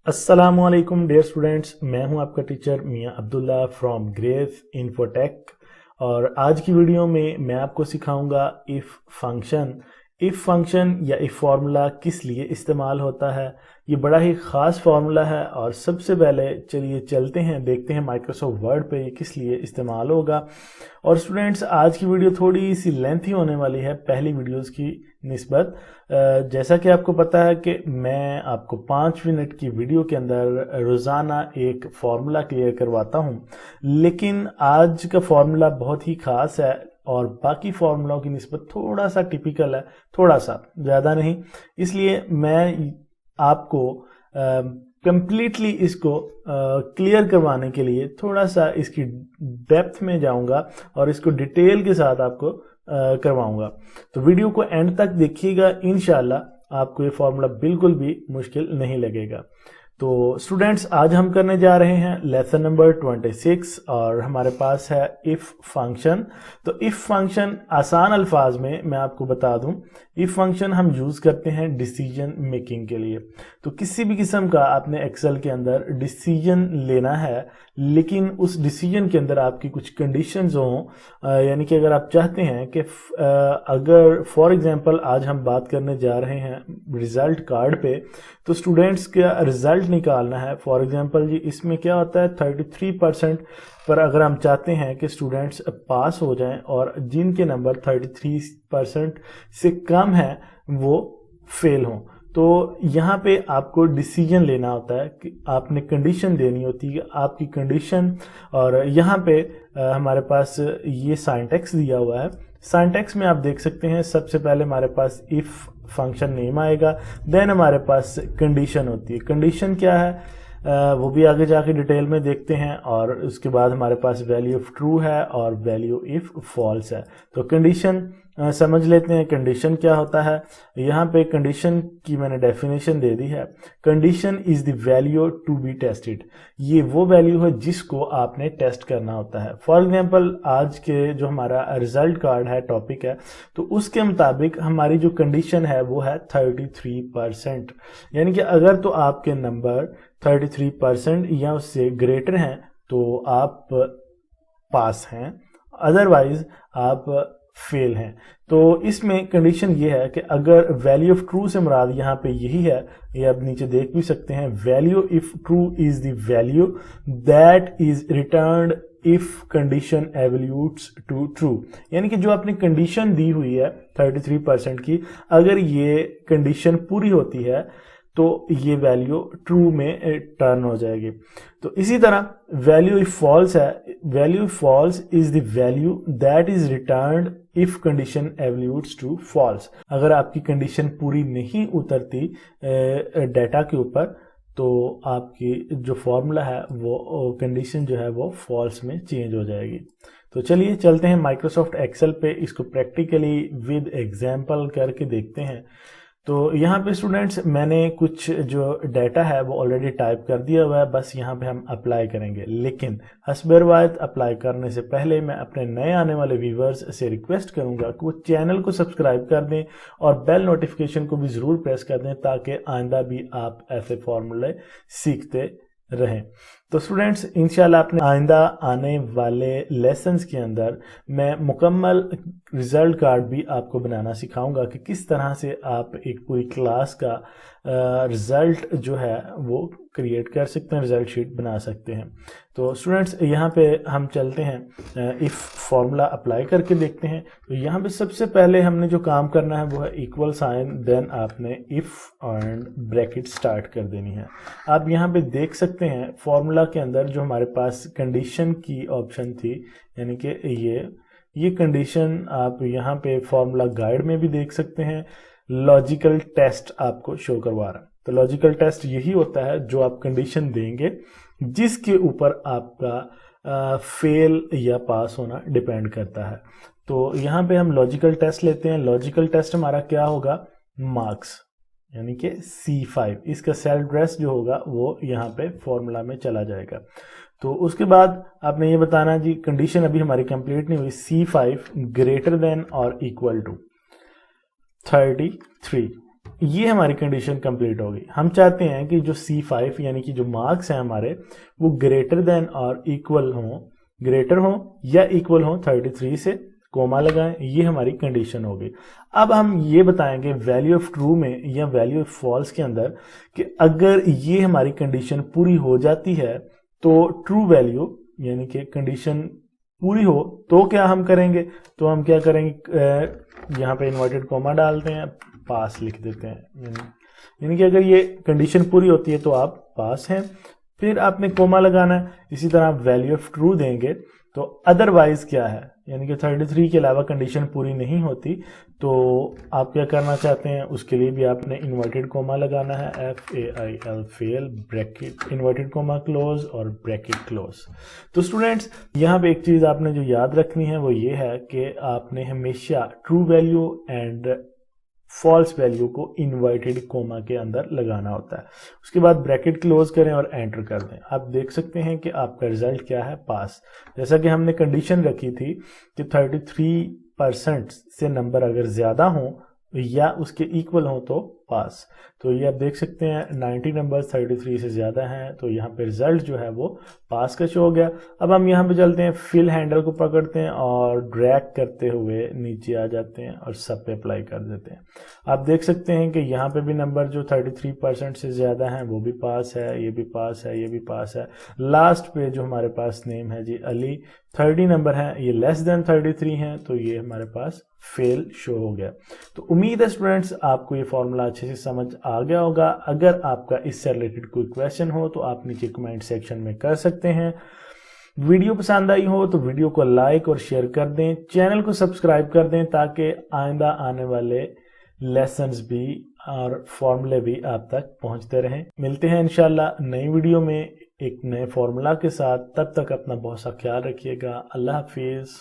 अस्सलामुअलैकुम dear students, मैं हूं आपका टीचर मियां अब्दुल्ला फ्रॉम ग्रेस इन्फोटेक। और आज की वीडियो में मैं आपको सिखाऊंगा इफ़ फंक्शन या इफ़ फार्मूला किस लिए इस्तेमाल होता है। ये बड़ा ही ख़ास फार्मूला है और सबसे पहले चलिए चलते हैं देखते हैं माइक्रोसॉफ्ट वर्ड पे ये किस लिए इस्तेमाल होगा। और स्टूडेंट्स, आज की वीडियो थोड़ी सी लेंथी होने वाली है पहली वीडियोस की निस्बत। जैसा कि आपको पता है कि मैं आपको 5 मिनट की वीडियो के अंदर रोज़ाना एक फार्मूला क्लियर करवाता हूं, लेकिन आज का फार्मूला बहुत ही ख़ास है और बाकी फार्मूलाओं की निस्बत थोड़ा सा टिपिकल है, थोड़ा सा, ज़्यादा नहीं। इसलिए मैं आपको कंप्लीटली इसको क्लियर करवाने के लिए थोड़ा सा इसकी डेप्थ में जाऊंगा और इसको डिटेल के साथ आपको करवाऊंगा। तो वीडियो को एंड तक देखिएगा, इंशाल्लाह आपको ये फॉर्मूला बिल्कुल भी मुश्किल नहीं लगेगा। तो स्टूडेंट्स, आज हम करने जा रहे हैं लेसन नंबर 26 और हमारे पास है इफ़ फंक्शन। तो इफ़ फंक्शन आसान अल्फाज में मैं आपको बता दूं, इफ़ फंक्शन हम यूज़ करते हैं डिसीजन मेकिंग के लिए। तो किसी भी किस्म का आपने एक्सेल के अंदर डिसीजन लेना है, लेकिन उस डिसीजन के अंदर आपकी कुछ कंडीशंस हों, यानी कि अगर आप चाहते हैं कि अगर फॉर एग्जांपल आज हम बात करने जा रहे हैं रिजल्ट कार्ड पे, तो स्टूडेंट्स का रिजल्ट निकालना है। फॉर एग्जांपल जी, इसमें क्या होता है 33% पर अगर हम चाहते हैं कि स्टूडेंट्स पास हो जाएं और जिनके नंबर 33% से कम है वो फेल हों, तो यहाँ पे आपको डिसीजन लेना होता है कि आपने कंडीशन देनी होती है, आपकी कंडीशन। और यहाँ पे हमारे पास ये सिंटैक्स दिया हुआ है। सिंटैक्स में आप देख सकते हैं, सबसे पहले हमारे पास इफ़ फंक्शन नेम आएगा, देन हमारे पास कंडीशन होती है। कंडीशन क्या है वो भी आगे जाके डिटेल में देखते हैं। और उसके बाद हमारे पास वैल्यू इफ ट्रू है और वैल्यू इफ फॉल्स है। तो कंडीशन समझ लेते हैं कंडीशन क्या होता है। यहाँ पे कंडीशन की मैंने डेफिनेशन दे दी है। Condition is the value to be tested. ये वो वैल्यू है जिसको आपने टेस्ट करना होता है। फॉर एग्जांपल, आज के जो हमारा रिजल्ट कार्ड है, टॉपिक है, तो उसके मुताबिक हमारी जो कंडीशन है वो है 33%। यानी कि अगर तो आपके नंबर 33% या उससे ग्रेटर हैं तो आप पास हैं, अदरवाइज आप फेल हैं। तो इसमें कंडीशन ये है कि अगर वैल्यू ऑफ ट्रू से मुराद यहाँ पे यही है, ये आप नीचे देख भी सकते हैं, value if true is the value that is returned if condition evaluates to true. यानी कि जो आपने कंडीशन दी हुई है 33% की, अगर ये कंडीशन पूरी होती है तो ये वैल्यू ट्रू में टर्न हो जाएगी। तो इसी तरह वैल्यू इफ फॉल्स है, value if false is the value that is returned if condition evaluates to false. अगर आपकी कंडीशन पूरी नहीं उतरती डेटा के ऊपर, तो आपकी जो फॉर्मूला है वो कंडीशन जो है वो फॉल्स में चेंज हो जाएगी। तो चलिए चलते हैं माइक्रोसॉफ्ट एक्सेल पे, इसको प्रैक्टिकली विद एग्जांपल करके देखते हैं। तो यहाँ पे स्टूडेंट्स मैंने कुछ जो डाटा है वो ऑलरेडी टाइप कर दिया हुआ है, बस यहाँ पे हम अप्लाई करेंगे। लेकिन हस्बे रवायत अप्लाई करने से पहले मैं अपने नए आने वाले व्यूवर्स से रिक्वेस्ट करूँगा कि वो चैनल को सब्सक्राइब कर दें और बेल नोटिफिकेशन को भी ज़रूर प्रेस कर दें, ताकि आइंदा भी आप ऐसे फॉर्मूले सीखते रहें। तो स्टूडेंट्स, इंशाल्लाह अपने आइंदा आने वाले लेसन्स के अंदर मैं मुकम्मल रिजल्ट कार्ड भी आपको बनाना सिखाऊंगा कि किस तरह से आप एक पूरी क्लास का रिज़ल्ट जो है वो क्रिएट कर सकते हैं, रिज़ल्ट शीट बना सकते हैं। तो स्टूडेंट्स, यहाँ पे हम चलते हैं, इफ़ फार्मूला अप्लाई करके देखते हैं। तो यहाँ पे सबसे पहले हमने जो काम करना है वो है इक्वल साइन, देन आपने इफ़ एंड ब्रैकेट स्टार्ट कर देनी है। आप यहाँ पे देख सकते हैं फार्मूला के अंदर जो हमारे पास कंडीशन की ऑप्शन थी, यानी कि ये कंडीशन आप यहाँ पे फार्मूला गाइड में भी देख सकते हैं। लॉजिकल टेस्ट आपको शो करवा रहा है। तो लॉजिकल टेस्ट यही होता है जो आप कंडीशन देंगे जिसके ऊपर आपका फेल या पास होना डिपेंड करता है। तो यहाँ पे हम लॉजिकल टेस्ट लेते हैं। लॉजिकल टेस्ट हमारा क्या होगा, मार्क्स, यानी कि C5। इसका सेल एड्रेस जो होगा वो यहाँ पे फॉर्मूला में चला जाएगा। तो उसके बाद आपने ये बताना जी, कंडीशन अभी हमारी कंप्लीट नहीं हुई, C5 ग्रेटर देन और इक्वल टू 33। ये हमारी कंडीशन कंप्लीट होगी। हम चाहते हैं कि जो C5 यानी कि जो मार्क्स हैं हमारे वो ग्रेटर देन और इक्वल हों, ग्रेटर हों या इक्वल हों 33 से, कोमा लगाएं, ये हमारी कंडीशन होगी। अब हम ये बताएंगे वैल्यू ऑफ ट्रू में या वैल्यू ऑफ फॉल्स के अंदर कि अगर ये हमारी कंडीशन पूरी हो जाती है तो ट्रू वैल्यू यानी कि कंडीशन पूरी हो तो क्या हम करेंगे, तो हम क्या करेंगे, यहाँ पे इन्वर्टेड कोमा डालते हैं, पास लिख देते हैं, यानी कि अगर ये कंडीशन पूरी होती है तो आप पास हैं, फिर आपने कोमा लगाना है। इसी तरह आप वैल्यू ऑफ ट्रू देंगे तो अदरवाइज क्या है, यानी कि 33 के अलावा कंडीशन पूरी नहीं होती तो आप क्या करना चाहते हैं, उसके लिए भी आपने इन्वर्टेड कोमा लगाना है, FAIL fail, bracket inverted coma close और ब्रैकेट क्लोज। तो स्टूडेंट्स यहाँ पे एक चीज़ आपने जो याद रखनी है वो ये है कि आपने हमेशा true value and false value को इन्वर्टेड कोमा के अंदर लगाना होता है। उसके बाद ब्रैकेट क्लोज करें और एंटर कर दें। आप देख सकते हैं कि आपका रिजल्ट क्या है, पास। जैसा कि हमने कंडीशन रखी थी कि 33% से नंबर अगर ज़्यादा हो या उसके इक्वल हो तो पास। तो ये आप देख सकते हैं 90 नंबर 33 से ज़्यादा हैं, तो यहाँ पे रिजल्ट जो है वो पास का शो हो गया। अब हम यहाँ पे चलते हैं, फिल हैंडल को पकड़ते हैं और ड्रैग करते हुए नीचे आ जाते हैं और सब पे अप्लाई कर देते हैं। आप देख सकते हैं कि यहाँ पे भी नंबर जो 33% से ज़्यादा हैं वो भी पास है, ये भी पास है, ये भी पास है। लास्ट पे जो हमारे पास नेम है जी अली, 30 नंबर है, ये लेस देन 33 हैं, तो ये हमारे पास फेल शो हो गया। तो उम्मीद है स्टूडेंट्स आपको ये फॉर्मूला अच्छे से समझ आ गया होगा। अगर आपका इससे रिलेटेड कोई क्वेश्चन हो तो आप नीचे कमेंट सेक्शन में कर सकते हैं। वीडियो पसंद आई हो तो वीडियो को लाइक और शेयर कर दें, चैनल को सब्सक्राइब कर दें ताकि आइंदा आने वाले लेसन्स भी और फॉर्मूले भी आप तक पहुंचते रहें। मिलते हैं इंशाल्लाह नई वीडियो में एक नए फॉर्मूला के साथ। तब तक अपना बहुत सा ख्याल रखिएगा। अल्लाह हाफिज़।